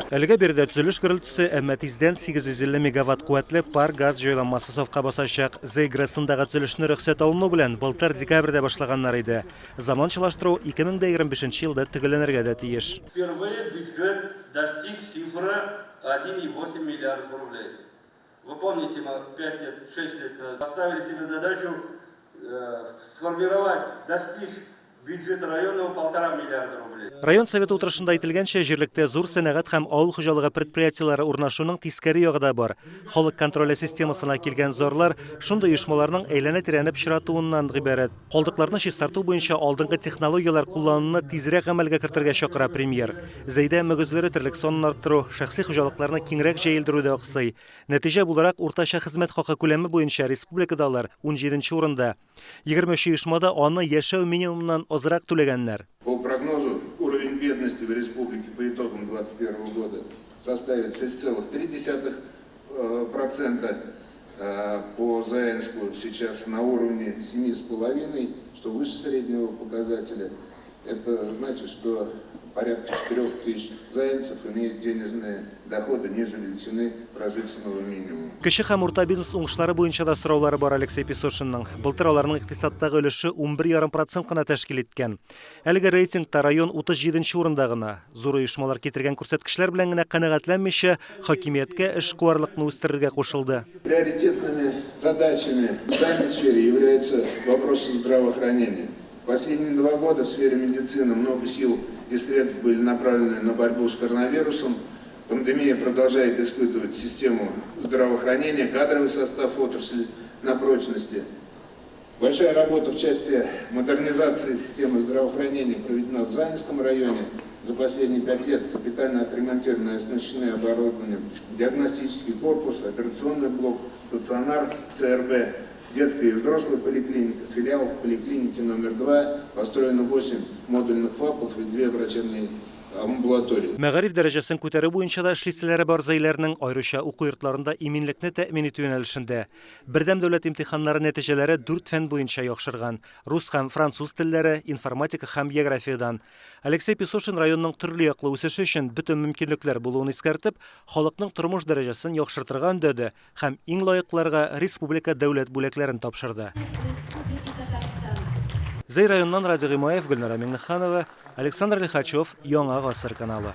Әлегә биредә төзелеш көрелтүсе, әмма тиздән 850 мегаватт куәтле пар газ җайланмасы сафка басачак. Зейграсындагы төзелешне рөхсәт алыну белән былтыр декабрьдә башлаганнар иде. Заманчалаштыру 2025 елда төгәлләнергә дә тиеш. Впервые бюджет достиг цифры 1,8 миллиардов рублей. Вы помните, мы 5 лет, 6 лет назад поставили себе задачу сформировать, достичь бюджета районного 1,5 миллиарда рублей. Район советы утырышында әйтелгәнчә, җирлектә зур сәнәгать һәм авыл хуҗалыгы предприятиеләре урнашуның тискәре ягы да бар. Халык контроле системасына килгән зорлар шундый оешмаларның әйләнә-тирәне пычратуыннан гыйбарәт. Калдыкларны чистарту буенча алдынгы технологиялар куллануны тизрәк гамәлгә кертергә чакыра премьер. Зәйдә мөгезләре терлек сонын арттыру, шәхси хуҗалыкларны киңрәк җәелдерүдә аксый. Нәтиҗә буларак уртача хезмәт хакы күләме буенча республикадалар 17нче урында. 23 оешмада аны яшәү минимумнан азрак түләгәннәр. По прогнозу, уровень бедности в республике по итогам 2021 года составит 6,3%, по Заинску сейчас на уровне 7,5%, что выше среднего показателя. Это значит, что порядка 4000 заинцев имеют денежные доходы ниже величины прожиточного минимума. Кече һәм урта бизнес уңышлары буенча да сораулары бар Алексей Песошинның. Былтыр аларның икътисадтагы өлеше 11,5% кына тәшкил иткән. Әлеге рейтингта район 37нче урында гына. Зур оешмалар китергән күрсәткечләр белән генә канәгатьләнмичә, хакимияткә эшкуарлыкны үстерергә кушылды. Приоритетными задачами в социальной сфере являются вопросы здравоохранения. Последние 2 года в сфере медицины много сил и средств были направлены на борьбу с коронавирусом. Пандемия продолжает испытывать систему здравоохранения, кадровый состав отрасли на прочности. Большая работа в части модернизации системы здравоохранения проведена в Заинском районе. За последние 5 лет капитально отремонтированы и оснащены оборудованием диагностический корпус, операционный блок, стационар, ЦРБ, детская и взрослая поликлиника, филиал поликлиники номер 2, построено 8 модульных ФАПов и 2 врачебные амбулатории. Мәгариф дәрәҗәсен күтәрү буенча да эшлиселәре бар зәйләрнең аеруча уку йортларында иминлекне тәэмин итү юнәлешендә. Бердәм дәүләт имтиханнары нәтиҗәләре 4 фән буенча яхшырган: рус һәм француз телләре, информатика һәм географиядан. Алексей Песошин районның төрле яклы үсеше өчен бөтен мөмкинлекләр булуын искәртеп, халыкның тормыш дәрәҗәсен яхшыртырга өндәде һәм иң лаекларга республика дәүләт бүләкләрен тапшырды. Зәй районнан Радик Гыймаев, Гөлнара Миңнеханова, Александр Лихачев, Яңа Гасыр каналы.